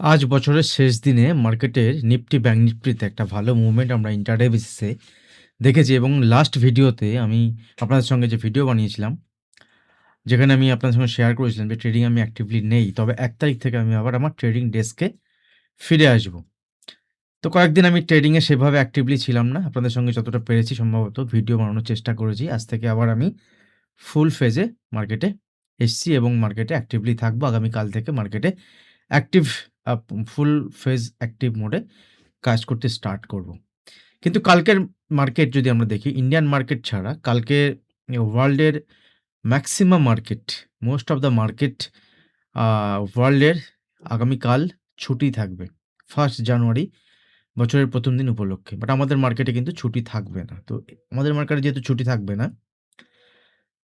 আজ বছরের শেষ দিনে মার্কেটের নিফটি ব্যাংক নিফটিতে একটা ভালো মুভমেন্ট আমরা ইন্টারডে বেসিসে দেখেছি এবং লাস্ট ভিডিওতে আমি আপনাদের সঙ্গে যে ভিডিও বানিয়েছিলাম, যেখানে আমি আপনাদের সঙ্গে শেয়ার করেছিলাম যে ট্রেডিং আমি অ্যাক্টিভলি নেই। তবে ১ তারিখ থেকে আমি আবার আমার ট্রেডিং ডেস্কে ফিরে আসবো। তো কয়েকদিন আমি ট্রেডিং এ সেভাবে অ্যাক্টিভলি ছিলাম না। আপনাদের সঙ্গে যতটা পেরেছি সম্ভবত ভিডিও বানানোর চেষ্টা করেছি। আজ থেকে আবার আমি ফুল ফেজে মার্কেটে এসছি এবং মার্কেটে অ্যাক্টিভলি থাকবো। আগামীকাল থেকে মার্কেটে অ্যাক্টিভ আ ফুল ফেজ অ্যাক্টিভ মোডে কাজ করতে স্টার্ট করব। কিন্তু কালকের মার্কেট যদি আমরা দেখি, ইন্ডিয়ান মার্কেট ছাড়া কালকে ওয়ার্ল্ডের maximum market, most of the market uh ওয়ার্ল্ডের আগামীকাল ছুটি থাকবে। 1st জানুয়ারি বছরের ১ম দিন উপলক্ষে। বাট আমাদের মার্কেটে কিন্তু ছুটি থাকবে না। তো আমাদের মার্কেটে যেহেতু ছুটি থাকবে না,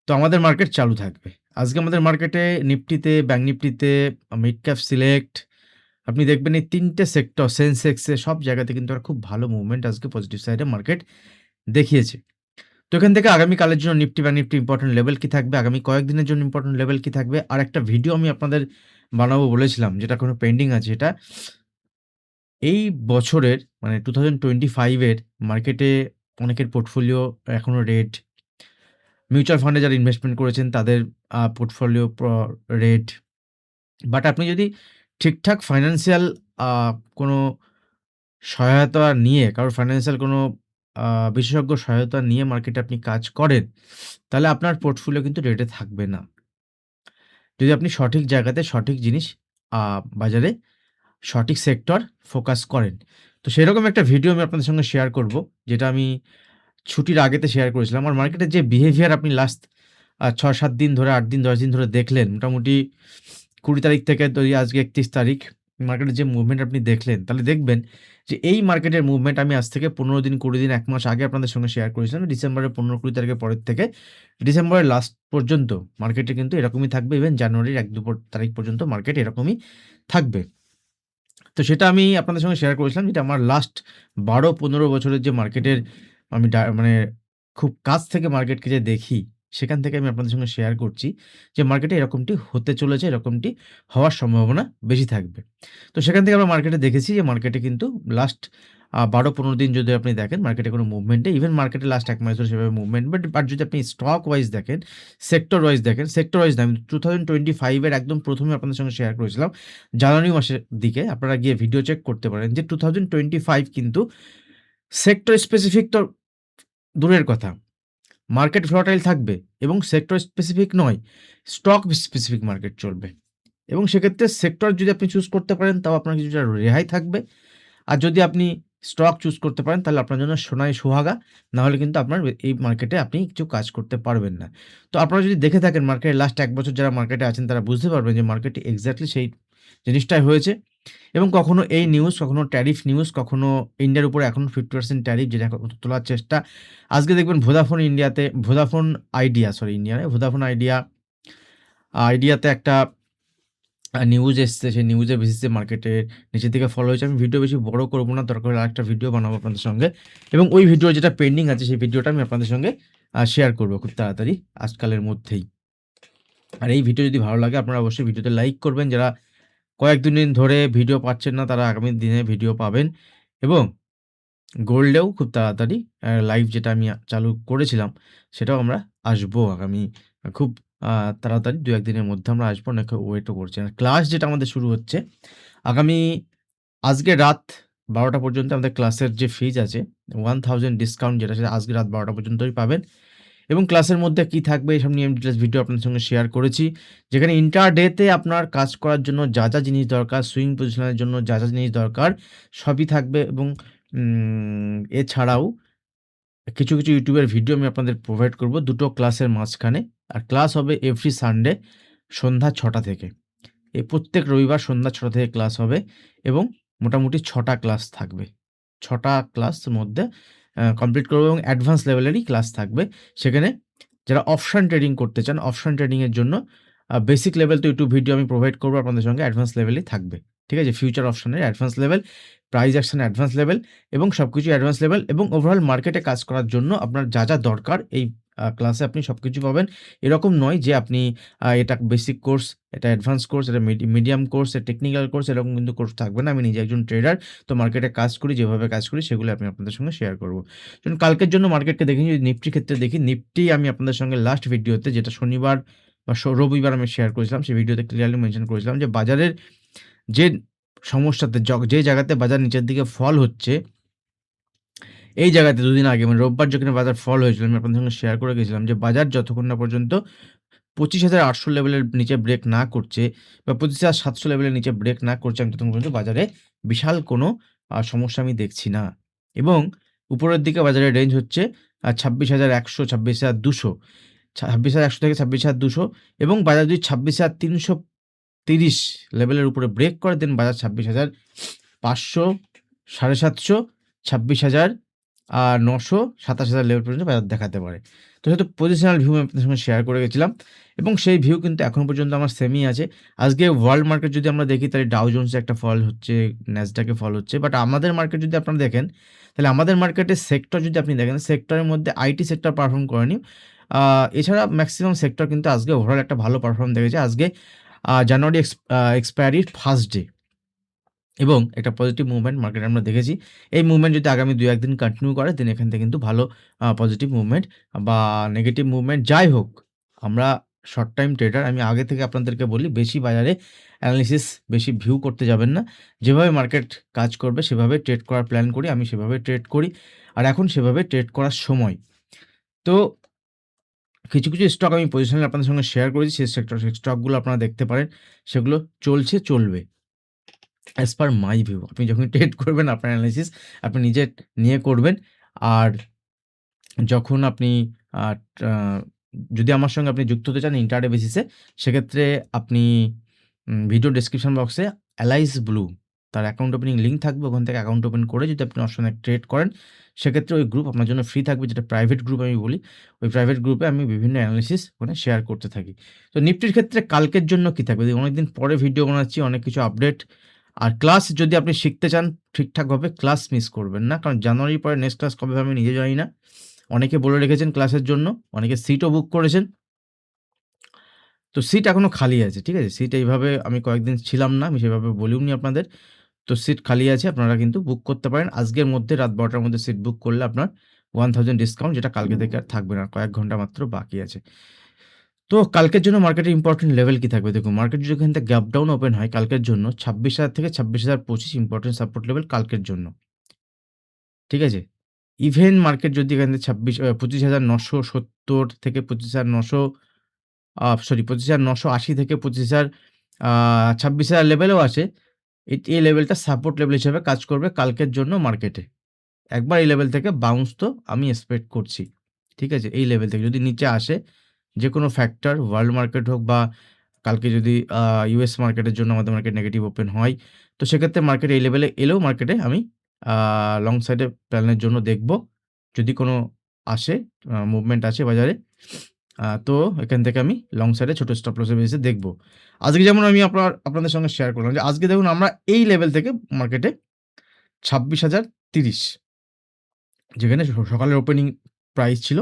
তো আমাদের মার্কেট চালু থাকবে। আজকে আমাদের মার্কেটে নিফটিতে, ব্যাংক নিফটিতে, মিড ক্যাপ সিলেক্ট আপনি দেখবেন এই ৩ টে সেক্টর সেনসেক্সে সব জায়গাতে কিন্তু একটা খুব ভালো মুভমেন্ট আজকে পজিটিভ সাইডে মার্কেট দেখিয়েছে। তো এখান থেকে আগামীকালের জন্য Nifty bank Nifty important level কি থাকবে, আগামী কয়েকদিনের জন্য ইম্পোর্টেন্ট লেভেল কি থাকবে, আরেকটা ভিডিও আমি আপনাদের বানাবো বলেছিলাম যেটা এখনো পেন্ডিং আছে। এটা এই বছরের মানে 2025 এর মার্কেটে অনেকের পোর্টফোলিও এখনো রেড। মিউচুয়াল ফান্ডে যারা ইনভেস্টমেন্ট করেছেন তাদের পোর্টফোলিও রেড। বাট আপনি যদি ঠিকঠাক ফাইন্যান্সিয়াল আ কোনো সহায়তা নিয়ে কারোর ফাইন্যান্সিয়াল কোনো আ বিশেষজ্ঞ সহায়তা নিয়ে মার্কেটে আপনি কাজ করেন, তাহলে আপনার পোর্টফোলিও কিন্তু রেডে থাকবে না। যদি আপনি সঠিক জায়গাতে সঠিক জিনিস আ বাজারে সঠিক সেক্টর ফোকাস করেন। তো সেরকম একটা ভিডিও আমি আপনাদের সঙ্গে শেয়ার করব, যেটা আমি ছুটির আগেতে শেয়ার করেছিলাম। আর মার্কেটের যে বিহেভিয়ার আপনি লাস্ট ৬-৭ দিন ধরে, ৮ দিন, ১০ দিন ধরে দেখলেন, মোটামুটি ২০ তারিখ থেকে ধরি আজকে ৩১ তারিখ, মার্কেটের যে মুভমেন্ট আপনি দেখলেন, তাহলে দেখবেন যে এই মার্কেটের মুভমেন্ট আমি আজ থেকে ১৫ দিন, ২০ দিন, ১ মাস আগে আপনাদের সঙ্গে শেয়ার করেছিলাম। ডিসেম্বরের ১৫-২০ তারিখের পরের থেকে ডিসেম্বরের লাস্ট পর্যন্ত মার্কেটে কিন্তু এরকমই থাকবে। ইভেন জানুয়ারির ১-২ তারিখ পর্যন্ত মার্কেট এরকমই থাকবে। তো সেটা আমি আপনাদের সঙ্গে শেয়ার করেছিলাম, যেটা আমার লাস্ট ১২-১৫ বছরের যে মার্কেটের আমি মানে খুব কাছ থেকে মার্কেটকে যে দেখি, সেখান থেকে আমি আপনাদের সঙ্গে শেয়ার করছি যে মার্কেটে এরকমটি হতে চলেছে, এরকমটি হওয়ার সম্ভাবনা বেশি থাকবে। তো সেখান থেকে আমরা মার্কেটে দেখেছি যে মার্কেটে কিন্তু লাস্ট ১২-১৫ দিন যদি আপনি দেখেন মার্কেটে কোনো মুভমেন্ট নেই। ইভেন মার্কেটে লাস্ট ১ মাস ধরে সেভাবে মুভমেন্ট বাট যদি আপনি স্টক ওয়াইজ দেখেন, সেক্টর ওয়াইজ দেখেন, সেক্টর ওয়াইজ না আমি 2025 এর একদম ১ম এ আপনাদের সঙ্গে শেয়ার করেছিলাম। জানুয়ারি মাসের দিকে আপনারা গিয়ে ভিডিও চেক করতে পারেন যে 2025 কিন্তু সেক্টর স্পেসিফিক তো দূরের কথা। মার্কেট ভোলাটাইল থাকবে এবং সেক্টর স্পেসিফিক নয়, স্টক স্পেসিফিক মার্কেট চলবে। এবং সেক্ষেত্রে সেক্টর যদি আপনি চুজ করতে পারেন তাও আপনার কিছুটা রেহাই থাকবে। আর যদি আপনি স্টক চুজ করতে পারেন তাহলে আপনার জন্য সোনায় সোহাগা। না হলে কিন্তু আপনার এই মার্কেটে আপনি কিছু কাজ করতে পারবেন না। তো আপনারা যদি দেখে থাকেন মার্কেটের লাস্ট ১ বছর যারা মার্কেটে আছেন তারা বুঝতে পারবেন যে মার্কেটে এক্সাক্টলি সেই জিনিসটাই হয়েছে। এবং কখনো এই নিউজ, কখনো ট্যারিফ নিউজ, কখনো ইন্ডিয়ার উপরে এখনো 50% ট্যারিফ যেটা এখন তোলার চেষ্টা। আজকে দেখবেন ভোদাফোন ইন্ডিয়াতে ভোদাফোন আইডিয়া সরি ইন্ডিয়া নয়, ভোদাফোন আইডিয়াতে একটা নিউজ এসছে। সেই নিউজের বেসিসে মার্কেটের নিচের দিকে ফলো হয়েছে। আমি ভিডিও বেশি বড় করব না। দরকার হলে আরেকটা ভিডিও বানাবো আপনাদের সঙ্গে। এবং ওই ভিডিও যেটা পেন্ডিং আছে সেই ভিডিওটা আমি আপনাদের সঙ্গে শেয়ার করব খুব তাড়াতাড়ি আজকালের মধ্যেই। আর এই ভিডিও যদি ভালো লাগে আপনারা অবশ্যই ভিডিওতে লাইক করবেন। যারা কয়েক দিন ধরে ভিডিও পাচ্ছেন না তারা আগামী দিনে ভিডিও পাবেন। এবং গোল্ডেও খুব তাড়াতাড়ি লাইভ যেটা আমি চালু করেছিলাম সেটাও আমরা আসবো আগামী খুব আ তাড়াতাড়ি ২-১ দিনের মধ্যে আমরা আসবো। অনেকে ওয়েটও করছেন। আর ক্লাস যেটা আমাদের শুরু হচ্ছে আগামী আজকে রাত ১২টা পর্যন্ত আমাদের ক্লাসের যে ফিজ আছে 1000 ডিসকাউন্ট যেটা সেটা আজকে রাত ১২টা পর্যন্তই পাবেন। এবং ক্লাসের মধ্যে কি থাকবে এসব নিয়ে আমি ডিটেইলস ভিডিও আপনাদের সঙ্গে শেয়ার করেছি। যেখানে ইন্টারডেতে আপনার কাজ করার জন্য যা জিনিস দরকার, সুইং পজিশনের জন্য যা জিনিস দরকার সবই থাকবে। এবং এছাড়াও কিছু ইউটিউবের ভিডিও আমি আপনাদের প্রোভাইড করব ২ টো ক্লাসের মাঝখানে। আর ক্লাস হবে এভরি সানডে সন্ধ্যা ৬টা থেকে। এই প্রত্যেক রবিবার সন্ধ্যা ৬টা থেকে ক্লাস হবে এবং মোটামুটি ৬টা ক্লাস থাকবে। ৬টা ক্লাসের মধ্যে কমপ্লিট করব এবং অ্যাডভান্স লেভেলেরই ক্লাস থাকবে। সেখানে যারা অপশন ট্রেডিং করতে চান, অপশন ট্রেডিং এর জন্য বেসিক লেভেল তো ইউটিউব ভিডিও আমি প্রোভাইড করব আপনাদের সঙ্গে, অ্যাডভান্স লেভেলেই থাকবে। ঠিক আছে? ফিউচার অপশনের advance level, price action advance level এবং সবকিছু অ্যাডভান্স লেভেল এবং ওভারঅল মার্কেটে কাজ করার জন্য আপনার যা দরকার এই ক্লাসে আপনি সবকিছু পাবেন। এরকম নয় যে আপনি এটা বেসিক কোর্স, এটা অ্যাডভান্স কোর্স, এটা মিডিয়াম কোর্স, এটা টেকনিক্যাল কোর্স এরকম কিন্তু কোর্স থাকবে না। আমি নিজে একজন ট্রেডার। তো মার্কেটে কাজ করি, যেভাবে কাজ করি সেগুলো আমি আপনাদের সঙ্গে শেয়ার করব। চলুন কালকের জন্য মার্কেটকে দেখি, যদি নিফটির ক্ষেত্রে দেখি, নিফটি আমি আপনাদের সঙ্গে লাস্ট ভিডিওতে যেটা শনিবার বা রবিবার আমি শেয়ার করেছিলাম, সেই ভিডিওতে ক্লিয়ারলি মেনশন করেছিলাম যে বাজারের যে সমস্যাতে যে জায়গাতে বাজার নিচের দিকে ফল হচ্ছে, এই জায়গাতে দুদিন আগে মানে রোববার যেখানে বাজার ফল হয়েছিল, আমি আপনাদের সঙ্গে শেয়ার করে গেছিলাম যে বাজার যতক্ষণ না পর্যন্ত ২৫,৮০০ লেভেলের নিচে ব্রেক না করছে বা ২৫,৭০০ লেভেলের নিচে ব্রেক না করছে, আমি ততক্ষণ পর্যন্ত বাজারে বিশাল কোনো সমস্যা আমি দেখছি না। এবং উপরের দিকে বাজারের রেঞ্জ হচ্ছে ২৬,১০০, ২৬,২০০, ২৬,১০০ থেকে ২৬,২০০ এবং বাজার যদি ২৬,৩৩০ লেভেলের উপরে ব্রেক করে, দেন বাজার ২৬,৫০০, ৭৫০, ২৬,৯০০, ২৭,০০০ লেভেল পর্যন্ত বাজার দেখাতে পারে। তো যেহেতু পজিশনাল ভিউ আমি আপনাদের সঙ্গে শেয়ার করে গেছিলাম এবং সেই ভিউ কিন্তু এখন পর্যন্ত আমার সেমই আছে। আজকে ওয়ার্ল্ড মার্কেট যদি আমরা দেখি, তাহলে ডাও জোন্সে একটা ফল হচ্ছে, ন্যাসডাকে ফল হচ্ছে। বাট আমাদের মার্কেট যদি আপনারা দেখেন, তাহলে আমাদের মার্কেটের সেক্টর যদি আপনি দেখেন, সেক্টরের মধ্যে আইটি সেক্টর পারফর্ম করেনি। এছাড়া ম্যাক্সিমাম সেক্টর কিন্তু আজকে ওভারঅল একটা ভালো পারফর্ম দেখেছে। আজকে জানুয়ারি এক্সপায়ারির ফার্স্ট ডে এবং একটা পজিটিভ মুভমেন্ট মার্কেটে আমরা দেখেছি। এই মুভমেন্ট যদি আগামী ২-১ দিন কন্টিনিউ করে, দেন এখান থেকে কিন্তু ভালো পজিটিভ মুভমেন্ট বা নেগেটিভ মুভমেন্ট যাই হোক, আমরা শর্ট টাইম ট্রেডার। আমি আগে থেকে আপনাদেরকে বলি, বেশি বাজারে অ্যানালিসিস, বেশি ভিউ করতে যাবেন না। যেভাবে মার্কেট কাজ করবে সেভাবে ট্রেড করার প্ল্যান করি, আমি সেভাবে ট্রেড করি। আর এখন সেভাবে ট্রেড করার সময়। তো কিছু স্টক আমি পজিশনালি আপনাদের সঙ্গে শেয়ার করেছি, সেই স্টকগুলো আপনারা দেখতে পারেন। সেগুলো চলছে, চলবে। অ্যাজ পার মাই ভিউ। আপনি যখন ট্রেড করবেন, আপনার অ্যানালিসিস আপনি নিজে নিয়ে করবেন। আর যখন আপনি আ টা যদি আমার সঙ্গে আপনি যুক্ত হতে চান ইন্ট্রাডে বেসিসে, সেক্ষেত্রে আপনি ভিডিও ডেসক্রিপশন বক্সে অ্যালাইস ব্লু তার অ্যাকাউন্ট ওপেনিং লিঙ্ক থাকবে। ওখান থেকে অ্যাকাউন্ট ওপেন করে যদি আপনি আমার সঙ্গে ট্রেড করেন, সেক্ষেত্রে ওই গ্রুপ আপনার জন্য ফ্রি থাকবে, যেটা প্রাইভেট গ্রুপ আমি বলি। ওই প্রাইভেট গ্রুপে আমি বিভিন্ন অ্যানালিসিস ওখানে শেয়ার করতে থাকি। তো নিফটির ক্ষেত্রে কালকের জন্য কি থাকবে? অনেকদিন পরে ভিডিও বানাচ্ছি, অনেক কিছু আপডেট। আর ক্লাস যদি আপনি শিখতে চান ঠিকঠাকভাবে, ক্লাস মিস করবেন না। কারণ জানুয়ারির পরে নেক্সট ক্লাস কবে হবে আমি নিজে জানি না। অনেকে বলে রেখেছেন ক্লাসের জন্য, অনেকে সিটও বুক করেছেন। তো সিট এখনো খালি আছে, ঠিক আছে? সিট এইভাবে আমি কয়েকদিন ছিলাম না, আমি সেভাবে বলিওনি আপনাদের। তো সিট খালি আছে, আপনারা কিন্তু বুক করতে পারেন। আজকের মধ্যে রাত ১২ টার মধ্যে সিট বুক করলে আপনার 1000 ডিসকাউন্ট, যেটা কালকে থেকে আর থাকবে না। কয়েক ঘন্টা মাত্র বাকি আছে। তো কালকের জন্য মার্কেটের ইম্পোর্টেন্ট লেভেল কি থাকবে? দেখুন, মার্কেট যদি এখান থেকে গ্যাপ ডাউন ওপেন হয় কালকের জন্য, ২৬,০০০ থেকে ২৬,০২৫ ইম্পোর্টেন্ট সাপোর্ট লেভেল কালকের জন্য। ঠিক আছে? ইভেন মার্কেট যদি এখান থেকে ২৫,৯৭০ থেকে ২৫,৯০০ ২৫,৯৮০ থেকে ২৫,০০০ আ ২৬,০০০ লেভেলেও আছে। এই লেভেলটা সাপোর্ট লেভেল হিসেবে কাজ করবে কালকের জন্য মার্কেটে। একবার এই লেভেল থেকে বাউন্স তো আমি এক্সপেক্ট করছি। ঠিক আছে? এই লেভেল থেকে যদি নিচে আসে, যেকোনো ফ্যাক্টর, ওয়ার্ল্ড মার্কেট হোক বা কালকে যদি ইউএস মার্কেটের জন্য আমাদের মার্কেট নেগেটিভ ওপেন হয়, তো সেক্ষেত্রে মার্কেট এই লেভেলে এলেও মার্কেটে আমি আ লং সাইডে প্ল্যানের জন্য দেখব। যদি কোনো আসে, মুভমেন্ট আসে বাজারে, তো এখান থেকে আমি লং সাইডে ছোট স্টপ লসের বেসিসে দেখব। আজকে যেমন আমি আপনাদের সঙ্গে শেয়ার করলাম যে আজকে দেখুন আমরা এই লেভেল থেকে মার্কেটে ২৬,০৩০, যেখানে সকালের ওপেনিং প্রাইস ছিল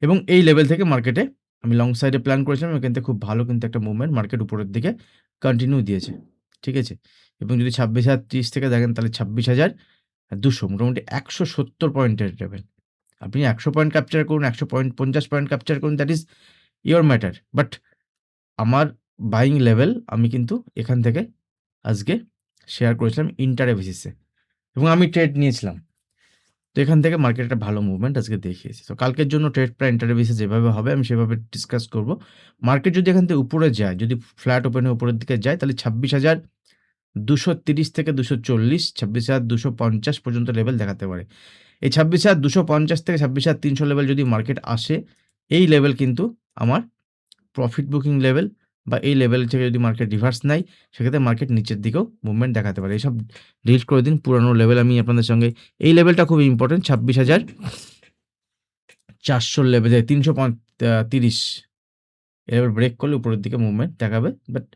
এবং এই লেভেল থেকে মার্কেটে আমি লং সাইডে প্ল্যান করেছিলাম। এখান থেকে খুব ভালো কিন্তু একটা মুভমেন্ট মার্কেট উপরের দিকে কন্টিনিউ দিয়েছে। ঠিক আছে? এবং যদি ২৬,০৩০ থেকে দেখেন, তাহলে ২৬,২০০, মোটামুটি ১৭০ পয়েন্টের লেভেল। আপনি ১০০ পয়েন্ট ক্যাপচার করুন, ১০০ পয়েন্ট, ৫০ পয়েন্ট ক্যাপচার করুন, that is your matter. But আমার বাইং লেভেল আমি কিন্তু এখান থেকে আজকে শেয়ার করেছিলাম ইন্টারে বেসিসে এবং আমি ট্রেড নিয়েছিলাম। তো এখান থেকে মার্কেট একটা ভালো মুভমেন্ট আজকে দেখিয়েছে। তো কালকের জন্য ট্রেড প্রায় ইন্টারে বেসিস যেভাবে হবে আমি সেভাবে ডিসকাস করব। মার্কেট যদি এখান থেকে উপরে যায়, যদি ফ্ল্যাট ওপেন হয়ে উপরের দিকে যায়, তাহলে ২৬,২৩০ থেকে ২৪০, ২৬,২৫০ পর্যন্ত লেভেল দেখাতে পারে। এই ২৬,২৫০ থেকে ২৬,৩০০ লেভেল যদি মার্কেট আসে, এই লেভেল কিন্তু আমার প্রফিট বুকিং লেভেল, বা এই লেভেল থেকে যদি মার্কেট রিভার্স নেয়, সেক্ষেত্রে মার্কেট নিচের দিকেও মুভমেন্ট দেখাতে পারে। এসব ডিলিট করে দিন। পুরানো লেভেল আমি আপনাদের সঙ্গে, এই লেভেলটা খুব ইম্পোর্টেন্ট, ২৬,৪০০ লেভেলে ৩৩০ এ লেভেল ব্রেক করলে উপরের দিকে মুভমেন্ট দেখাবে। বাট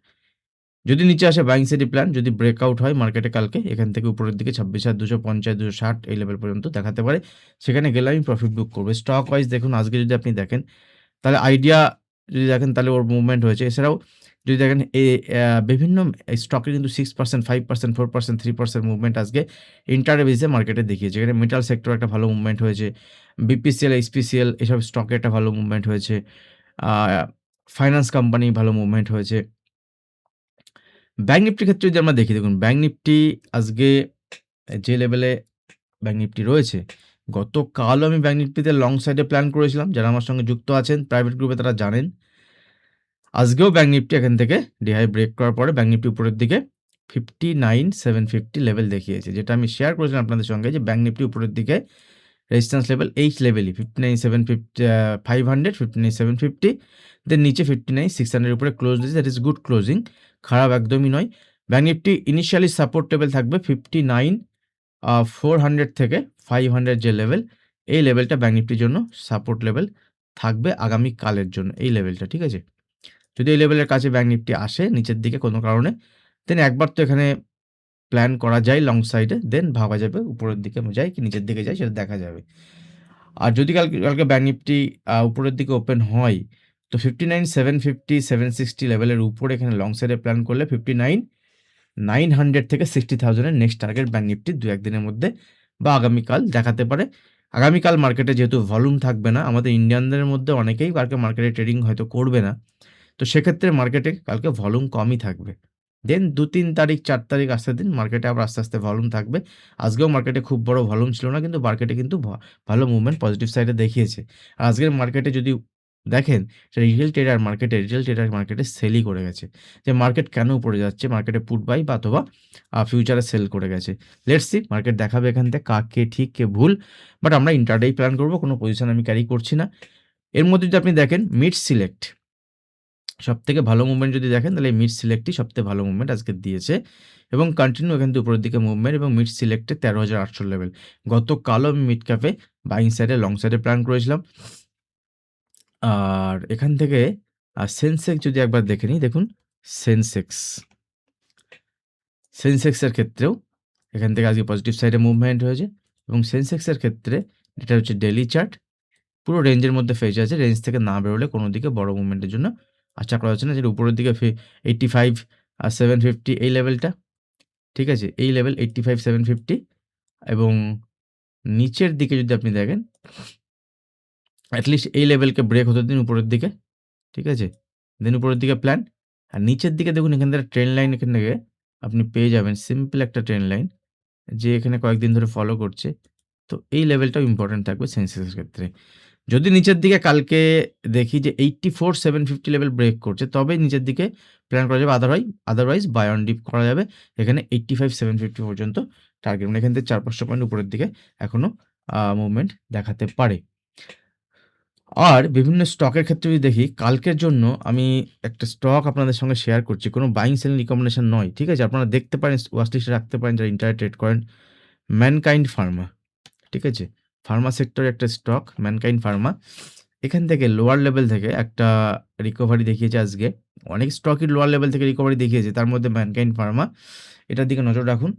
যদি নিচে আসে বাইং সাইডে প্ল্যান, যদি ব্রেকআউট হয় মার্কেটে কালকে এখান থেকে উপরের দিকে 26,250, 260 এই লেভেল পর্যন্ত দেখাতে পারে। সেখানে গেলে আমি প্রফিট বুক করব। স্টক ওয়াইজ দেখুন আজকে যদি আপনি দেখেন তাহলে আইডিয়া যদি দেখেন তাহলে ওর মুভমেন্ট হয়েছে। এছাড়াও যদি দেখেন বিভিন্ন স্টকে কিন্তু 6%, 5%, 4%, 3% মুভমেন্ট আজকে ইন্ট্রাডে বেসিসে মার্কেটে দেখিয়েছে। এখানে মেটাল সেক্টর একটা ভালো মুভমেন্ট হয়েছে। বিপিসিএল, এইচপিসিএল এসব স্টকে একটা ভালো মুভমেন্ট হয়েছে। আ ফাইন্যান্স কোম্পানি ভালো মুভমেন্ট হয়েছে। ব্যাংক নিফটির ক্ষেত্রে যদি আমরা দেখি দেখুন ব্যাংক নিফটি আজকে যে লেভেলে ব্যাংক নিফটি রয়েছে, গতকালও আমি ব্যাংক নিফটিতে লং সাইডে প্ল্যান করেছিলাম। যারা আমার সঙ্গে যুক্ত আছেন প্রাইভেট গ্রুপে তারা জানেন। আজকেও ব্যাংক নিফটি এখান থেকে হাই ব্রেক করার পরে ব্যাংক নিফটি উপরের দিকে 59,750 লেভেল দেখিয়েছে। যেটা আমি শেয়ার করেছিলাম আপনাদের সঙ্গে যে ব্যাংক নিফটি উপরের দিকে রেজিস্ট্যান্স লেভেল এই লেভেলই 59,750, 59,750 দেন নিচে 59,600 এর উপরে ক্লোজ দিয়েছে। দ্যাট ইজ গুড ক্লোজিং, খারাপ একদমই নয়। Bank Nifty initially support level থাকবে 400 থেকে 500 যে লেভেল, এই লেভেলটা ব্যাংক নিফটির জন্য সাপোর্ট লেভেল থাকবে আগামীকালের জন্য এই লেভেলটা, ঠিক আছে? যদি এই লেভেলের কাছে ব্যাংক নিফটি আসে নিচের দিকে কোনো কারণে, দেন একবার তো এখানে প্ল্যান করা যায় লং সাইডে, দেন ভাবা যাবে উপরের দিকে যায় কি নিচের দিকে যায় সেটা দেখা যাবে। আর যদি কালকে ব্যাংক নিফটি উপরের দিকে ওপেন হয়, তো 59,750, 760 লেভেলের উপরে এখানে লং সাইডে প্ল্যান করলে 59,900 থেকে 60,000 এর নেক্সট টার্গেট ব্যাংক নিফটি ২-১ দিনের মধ্যে বা আগামীকাল দেখাতে পারে। আগামীকাল মার্কেটে যেহেতু ভলিউম থাকবে না, আমাদের ইন্ডিয়ানদের মধ্যে অনেকেই কালকে মার্কেটে ট্রেডিং হয়তো করবে না। তো সেক্ষেত্রে মার্কেটে কালকে ভলিউম কমই থাকবে। দেন ২-৩ তারিখ, ৪ তারিখ আসতে দিন, মার্কেটে আবার আস্তে, আস্তে ভলিউম থাকবে। আজকেও মার্কেটে খুব বড় ভলিউম ছিল না, কিন্তু মার্কেটে কিন্তু ভালো মুভমেন্ট পজিটিভ সাইডে দেখিয়েছে। আর আজকের মার্কেটে যদি দেখেন রিটেল ট্রেডার মার্কেটে সেলই করে গেছে। যে মার্কেট কেন উপরে যাচ্ছে? মার্কেটে পুট বাই বা অথবা ফিউচারে সেল করে গেছে। লেটস সি মার্কেট দেখাবে এখান থেকে কে ঠিক কে ভুল। বাট আমরা ইন্ট্রাডেই প্ল্যান করব, কোনো পজিশন আমি ক্যারি করছি না। এর মধ্যে যদি আপনি দেখেন মিড সিলেক্ট সবথেকে ভালো মুভমেন্ট যদি দেখেন তাহলে মিড সিলেক্টই সবথেকে ভালো মুভমেন্ট আজকে দিয়েছে এবং কন্টিনিউ এখান থেকে উপরের দিকে মুভমেন্ট এবং মিড সিলেক্টে 13,800 লেভেল। গতকালও আমি মিড ক্যাপে বাইং সাইডে লং সাইডে প্ল্যান করেছিলাম। আর এখান থেকে সেন্সেক্স যদি একবার দেখে নিই, দেখুন সেন্সেক্সের ক্ষেত্রেও এখান থেকে আজকে পজিটিভ সাইডে মুভমেন্ট হয়েছে এবং সেন্সেক্সের ক্ষেত্রে এটা হচ্ছে ডেইলি চার্ট, পুরো রেঞ্জের মধ্যে ফেজে আছে। রেঞ্জ থেকে না বেরোলে কোনো দিকে বড় মুভমেন্টের জন্য আশা করা যাচ্ছে না। যেটা উপরের দিকে 85,750 এই লেভেলটা, ঠিক আছে? এই লেভেল 85,750 এবং নিচের দিকে যদি আপনি দেখেন এটলিস্ট এই লেভেলকে ব্রেক হতে দিন উপরের দিকে, ঠিক আছে? দেন উপরের দিকে প্ল্যান। আর নিচের দিকে দেখুন এখান থেকে ট্রেন্ড লাইন এখান থেকে আপনি পেয়ে যাবেন সিম্পল একটা ট্রেন্ড লাইন যে এখানে কয়েকদিন ধরে ফলো করছে। তো এই লেভেলটাও ইম্পোর্টেন্ট থাকবে সেন্সেক্সের ক্ষেত্রে। যদি নিচের দিকে কালকে দেখি যে 84,750 লেভেল ব্রেক করছে তবেই নিচের দিকে প্ল্যান করা যাবে। আদারওয়াইজ বাই অন ডিপ করা যাবে। এখানে 85,750 পর্যন্ত টার্গেট, মানে এখান থেকে 400-500 পয়েন্ট উপরের দিকে এখনো মুভমেন্ট দেখাতে পারে। আর বিভিন্ন স্টকের ক্ষেত্রে যদি দেখি কালকের জন্য আমি একটা স্টক আপনাদের সঙ্গে শেয়ার করছি। কোনো বাইং সেলিং রিকমেন্ডেশন নয়, ঠিক আছে? আপনারা দেখতে পারেন, ওয়াচ লিস্টে রাখতে পারেন যারা ইন্টারনেটে ট্রেড করেন। ম্যানকাইন্ড ফার্মা, ঠিক আছে? ফার্মা সেক্টরের একটা স্টক ম্যানকাইন্ড ফার্মা। এখান থেকে লোয়ার লেভেল থেকে একটা রিকভারি দেখিয়েছে আজকে। অনেক স্টকই লোয়ার লেভেল থেকে রিকভারি দেখিয়েছে। তার মধ্যে ম্যানকাইন্ড ফার্মা, এটার দিকে নজর রাখুন।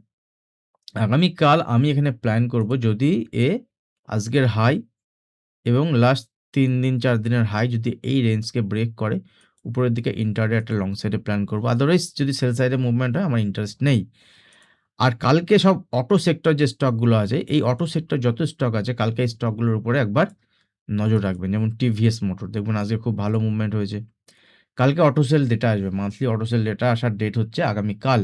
আগামীকাল আমি এখানে প্ল্যান করব যদি আজকের হাই এবং লাস্ট ৩ দিন ৪ দিনের হাই যদি এই রেঞ্জকে ব্রেক করে উপরের দিকে ইন্ট্রাডে একটা লং সাইডে প্ল্যান করব। আদারওয়াইজ যদি সেল সাইডে মুভমেন্ট হয় আমার ইন্টারেস্ট নেই। আর কালকে সব অটো সেক্টর যে স্টকগুলো আছে, এই অটো সেক্টর যত স্টক আছে কালকে এই স্টকগুলোর উপরে একবার নজর রাখবেন। যেমন টিভিএস মোটর দেখবেন আজকে খুব ভালো মুভমেন্ট হয়েছে। কালকে অটো সেল ডেটা আসবে। মান্থলি অটো সেল ডেটা আসার ডেট হচ্ছে আগামীকাল।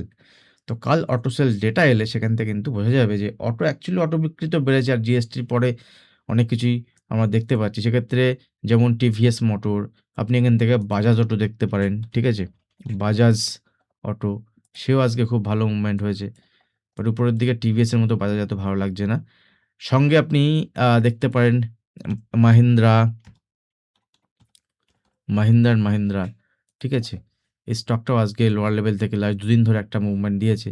তো কাল অটো সেল ডেটা এলে সেখান থেকে কিন্তু বোঝা যাবে যে অটো বিক্রি তো বেড়েছে আর জিএসটির পরে অনেক কিছুই আমরা দেখতে পাচ্ছি। সেক্ষেত্রে যেমন টিভিএস মোটর, আপনি এখান থেকে বাজাজ অটো দেখতে পারেন, ঠিক আছে? বাজাজ অটো সেও আজকে খুব ভালো মুভমেন্ট হয়েছে। বাট উপরের দিকে টিভিএস এর মতো বাজাজ এত ভালো লাগছে না। সঙ্গে আপনি দেখতে পারেন মাহিন্দ্রা, মাহিন্দ্রা, ঠিক আছে? এই স্টকটাও আজকে লোয়ার লেভেল থেকে লাস্ট ২ দিন ধরে একটা মুভমেন্ট দিয়েছে।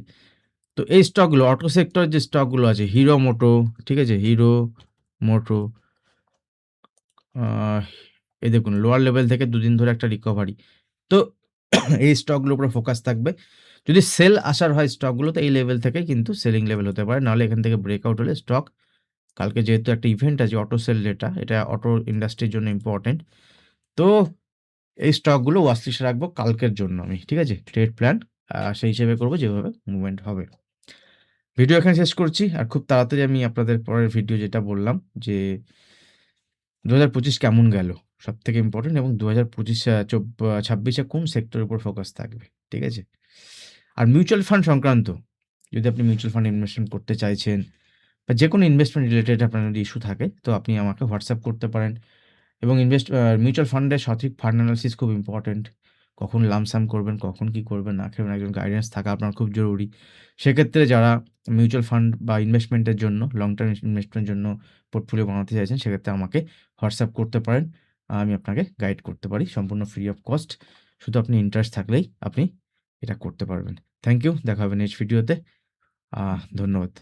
তো এই স্টকগুলো অটো সেক্টরের যে স্টকগুলো আছে হিরো মোটো, ঠিক আছে? হিরো মোটো আ এই দেখুন লোয়ার লেভেল থেকে ২ দিন ধরে একটা রিকভারি। তো এই স্টকগুলোর উপরে ফোকাস থাকবে। যদি সেল আসার হয় স্টকগুলোতে এই লেভেল থেকে কিন্তু সেলিং লেভেল হতে পারে। নাহলে এখান থেকে ব্রেকআউট হলে স্টক কালকে যেহেতু একটা ইভেন্ট আছে অটো সেল এটা অটো ইন্ডাস্ট্রির জন্য ইম্পোর্টেন্ট। তো এই স্টকগুলো ওয়াচ লিস্টে রাখবো কালকের জন্য আমি। ঠিক আছে? ট্রেড প্ল্যান সেই হিসেবে করব যেভাবে মুভমেন্ট হবে। ভিডিও এখানে শেষ করছি। আর খুব তাড়াতাড়ি আমি আপনাদের পরের ভিডিও যেটা বললাম যে ২০২৫ কেমন গেল? সবথেকে ইম্পোর্টেন্ট এবং ২০২৫ ২৬ এ কোন সেক্টরের উপর ফোকাস থাকবে। ঠিক আছে? আর মিউচুয়াল ফান্ড সংক্রান্ত যদি আপনি মিউচুয়াল ফান্ডে ইনভেস্টমেন্ট করতে চাইছেন বা যেকোনো ইনভেস্টমেন্ট রিলেটেড আপনার যদি ইস্যু থাকে তো আপনি আমাকে হোয়াটসঅ্যাপ করতে পারেন এবং মিউচুয়াল ফান্ডের সঠিক ফান্ড অ্যানালিসিস খুব ইম্পোর্টেন্ট। কখন লামসাম করবেন, কখন কি করবেন না করবেন একজন গাইডেন্স থাকা আপনার খুব জরুরি। সেক্ষেত্রে যারা মিউচুয়াল ফান্ড বা ইনভেস্টমেন্টের জন্য লং টার্ম ইনভেস্টমেন্টের জন্য পোর্টফোলিও বানাতে চাইছেন সেক্ষেত্রে আমাকে হোয়াটসঅ্যাপ করতে পারেন। আমি আপনাকে গাইড করতে পারি সম্পূর্ণ ফ্রি অফ কস্ট। শুধু আপনি ইন্টারেস্ট থাকলেই আপনি এটা করতে পারবেন। Thank you. দেখা হবে নেক্সট ভিডিওতে। ধন্যবাদ।